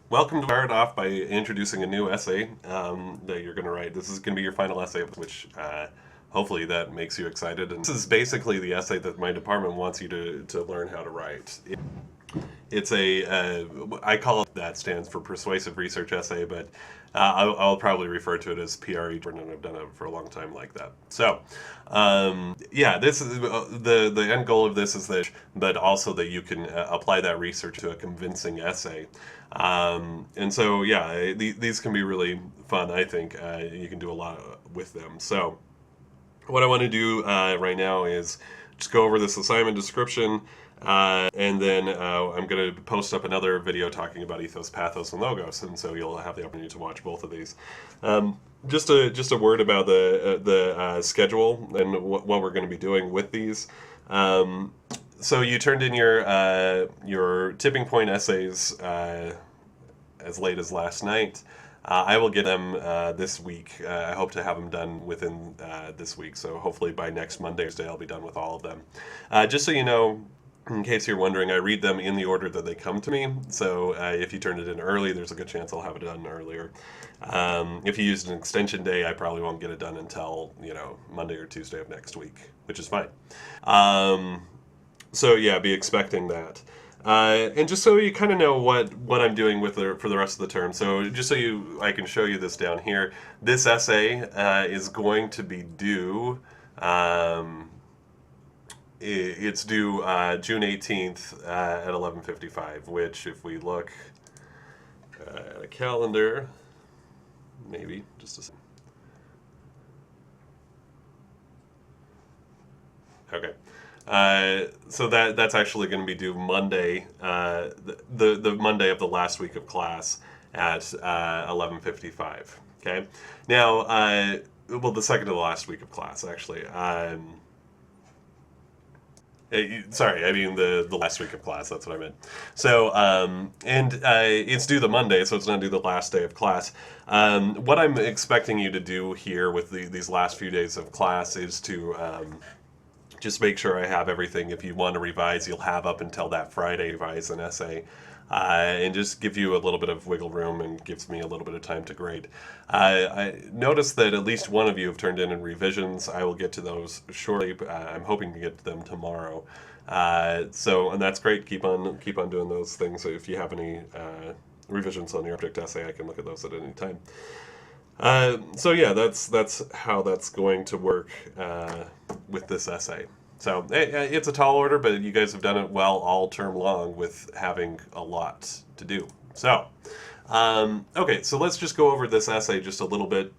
Welcome to start off by introducing a new essay that you're going to write. This is going to be your final essay, which hopefully that makes you excited. And this is basically the essay that my department wants you to learn how to write. It's I call it, that stands for persuasive research essay, but I'll probably refer to it as PRE, and I've done it for a long time like that. So, yeah, this is the end goal of this is that, but also that you can apply that research to a convincing essay. And so, yeah, these can be really fun. I think you can do a lot with them. So, what I want to do right now is just go over this assignment description, and then I'm going to post up another video talking about ethos, pathos, and logos, and so you'll have the opportunity to watch both of these. Just a word about the schedule and what we're going to be doing with these. So you turned in your tipping point essays as late as last night. I will get them this week. I hope to have them done within this week. So hopefully by next Monday or Tuesday, I'll be done with all of them. Just so you know, in case you're wondering, I read them in the order that they come to me. So if you turned it in early, there's a good chance I'll have it done earlier. If you used an extension day, I probably won't get it done until Monday or Tuesday of next week, which is fine. So yeah, be expecting that. And just so you kind of know what I'm doing for the rest of the term. So just so I can show you this down here. This essay is going to be due. It's due June 18th at 11:55. Which, if we look at a calendar, maybe just a second. Okay. So that's actually going to be due Monday, the Monday of the last week of class at 11:55. Okay. Now, well, the second to the last week of class, actually. Sorry, I mean the last week of class. That's what I meant. So, and it's due the Monday, so it's not due the last day of class. What I'm expecting you to do here with these last few days of class is to just make sure I have everything. If you want to revise, you'll have up until that Friday to revise an essay, and just give you a little bit of wiggle room and gives me a little bit of time to grade. I noticed that at least one of you have turned in revisions. I will get to those shortly. I'm hoping to get to them tomorrow. And that's great. Keep on doing those things. So if you have any revisions on your object essay, I can look at those at any time. So yeah, that's how that's going to work with this essay. So it's a tall order, but you guys have done it well all term long with having a lot to do. So, okay, so let's just go over this essay just a little bit,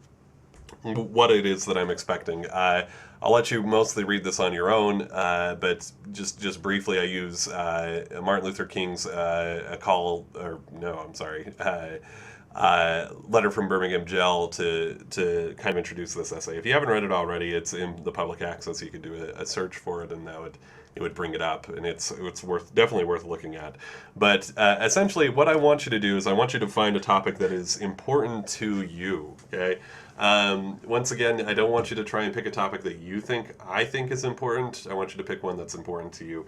what it is that I'm expecting. I'll let you mostly read this on your own, but just briefly, I use Martin Luther King's a call, or no, I'm sorry, letter from Birmingham Jail to kind of introduce this essay. If you haven't read it already, it's in the public access. You could do a search for it, and it would bring it up, and it's definitely worth looking at. But essentially, what I want you to do is I want you to find a topic that is important to you. Okay. Once again, I don't want you to try and pick a topic that I think is important. I want you to pick one that's important to you.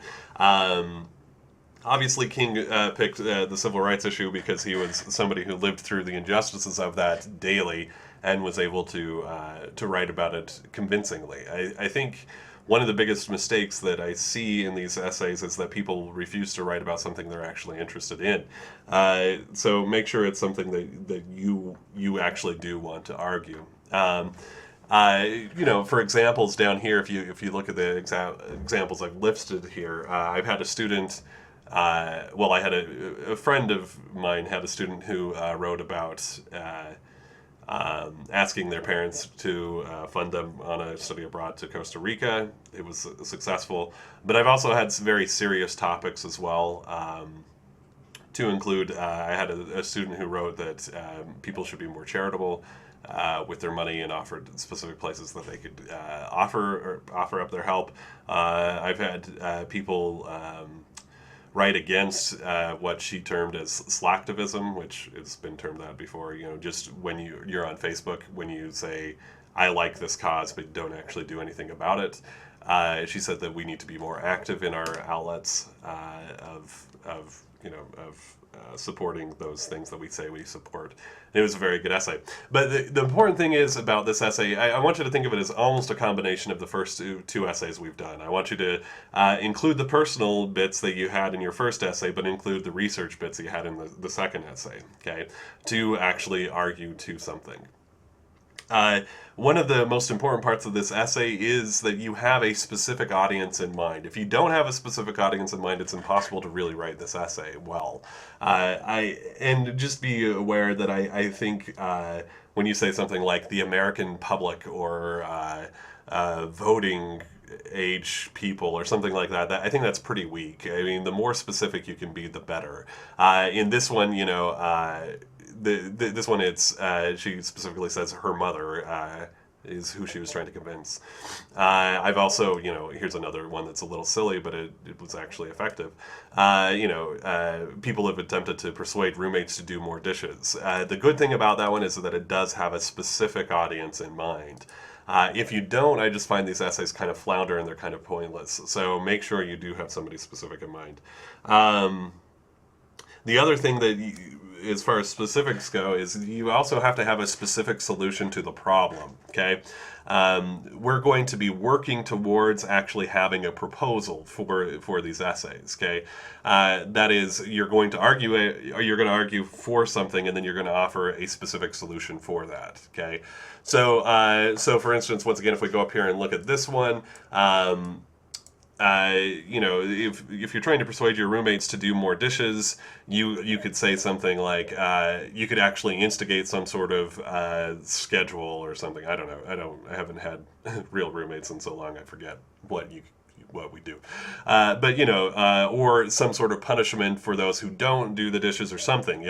Obviously, King picked the civil rights issue because he was somebody who lived through the injustices of that daily and was able to write about it convincingly. I think one of the biggest mistakes that I see in these essays is that people refuse to write about something they're actually interested in. So make sure it's something that you actually do want to argue. For examples down here, if you look at the examples I've listed here, I've had a student. I had a friend of mine had a student who wrote about asking their parents to fund them on a study abroad to Costa Rica. It was successful, but I've also had some very serious topics as well. To include, I had a student who wrote that people should be more charitable with their money and offered specific places that they could offer up their help. I've had people write against what she termed as slacktivism, which has been termed that before. Just when you're on Facebook, when you say, "I like this cause," but don't actually do anything about it. She said that we need to be more active in our outlets of supporting those things that we say we support. It was a very good essay. But the important thing is about this essay, I want you to think of it as almost a combination of the first two essays we've done. I want you to include the personal bits that you had in your first essay, but include the research bits that you had in the second essay, okay, to actually argue to something. One of the most important parts of this essay is that you have a specific audience in mind. If you don't have a specific audience in mind, it's impossible to really write this essay well. And just be aware that I think when you say something like the American public or voting age people or something like that, I think that's pretty weak. I mean, the more specific you can be, the better. In this one, this one, it's she specifically says her mother is who she was trying to convince. I've also, here's another one that's a little silly, but it was actually effective. People have attempted to persuade roommates to do more dishes. The good thing about that one is that it does have a specific audience in mind. If you don't, I just find these essays kind of flounder and they're kind of pointless. So make sure you do have somebody specific in mind. The other thing that as far as specifics go, is you also have to have a specific solution to the problem, okay? We're going to be working towards actually having a proposal for these essays, okay? That is, you're going to argue for something, and then you're going to offer a specific solution for that, okay? So for instance, once again, if we go up here and look at this one, if you're trying to persuade your roommates to do more dishes, you could say something like, you could actually instigate some sort of schedule or something. I don't know. I haven't had real roommates in so long. I forget what we do. Or some sort of punishment for those who don't do the dishes or something,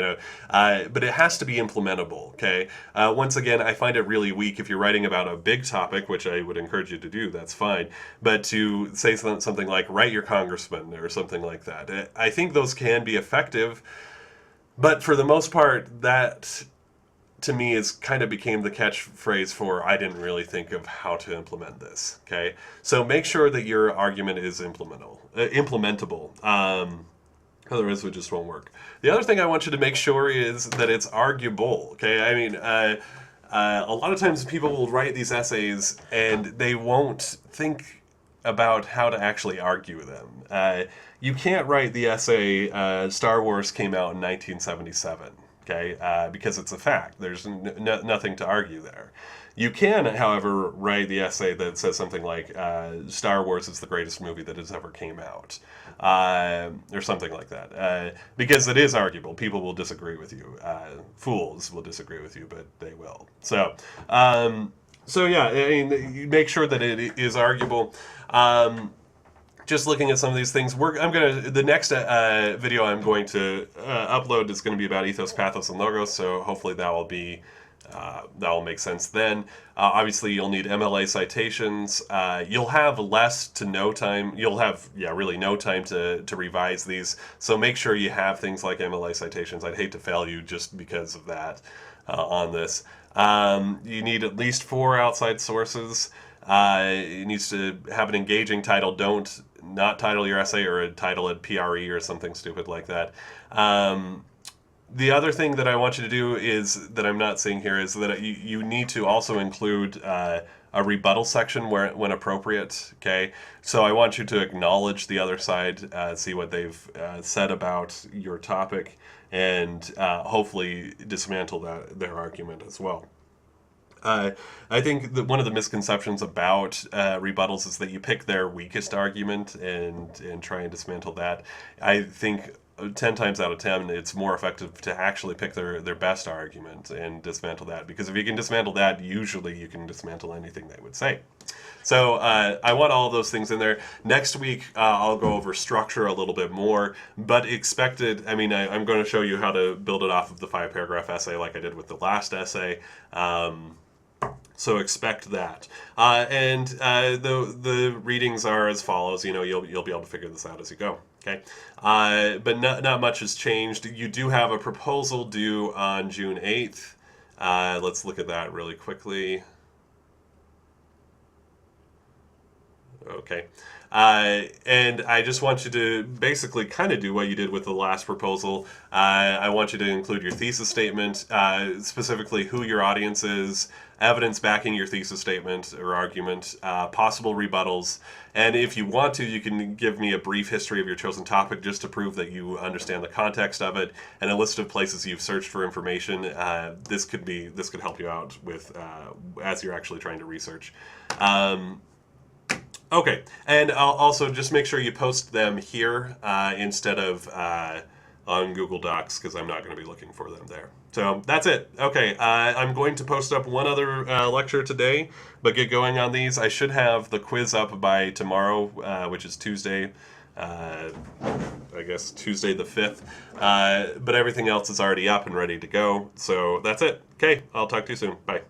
but it has to be implementable, okay? Once again, I find it really weak if you're writing about a big topic, which I would encourage you to do, that's fine, but to say something like, write your congressman or something like that. I think those can be effective, but for the most part, that to me is kind of became the catchphrase for I didn't really think of how to implement this, okay? So make sure that your argument is implementable. Otherwise it just won't work. The other thing I want you to make sure is that it's arguable, okay? I mean, a lot of times people will write these essays and they won't think about how to actually argue them. You can't write the essay, Star Wars came out in 1977. Okay, because it's a fact. There's nothing to argue there. You can, however, write the essay that says something like, Star Wars is the greatest movie that has ever came out, or something like that, because it is arguable. People will disagree with you. Fools will disagree with you, but they will. So yeah, I mean, make sure that it is arguable. Just looking at some of these things, the next video I'm going to upload is going to be about ethos, pathos, and logos. So hopefully that will make sense then. Obviously, you'll need MLA citations. You'll have less to no time. You'll have really no time to revise these. So make sure you have things like MLA citations. I'd hate to fail you just because of that on this. You need at least 4 outside sources. It needs to have an engaging title. Don't not title your essay or title it PRE or something stupid like that. The other thing that I want you to do is, that I'm not seeing here, is that you need to also include a rebuttal section when appropriate, okay? So I want you to acknowledge the other side, see what they've said about your topic, and hopefully dismantle their argument as well. I think that one of the misconceptions about rebuttals is that you pick their weakest argument and try and dismantle that. I think 10 times out of 10 it's more effective to actually pick their best argument and dismantle that, because if you can dismantle that, usually you can dismantle anything they would say. So I want all of those things in there. Next week I'll go over structure a little bit more, but I'm going to show you how to build it off of the 5-paragraph essay like I did with the last essay. So expect that. The readings are as follows. You'll be able to figure this out as you go. Okay, but not much has changed. You do have a proposal due on June 8th. Let's look at that really quickly. Okay. And I just want you to basically kind of do what you did with the last proposal. I want you to include your thesis statement, specifically who your audience is, evidence backing your thesis statement or argument, possible rebuttals, and if you want to, you can give me a brief history of your chosen topic just to prove that you understand the context of it, and a list of places you've searched for information. This could help you out with as you're actually trying to research. Okay, and I'll also just make sure you post them here instead of on Google Docs, because I'm not going to be looking for them there. So that's it. Okay, I'm going to post up one other lecture today, but get going on these. I should have the quiz up by tomorrow, which is Tuesday. I guess Tuesday the 5th. But everything else is already up and ready to go. So that's it. Okay, I'll talk to you soon. Bye.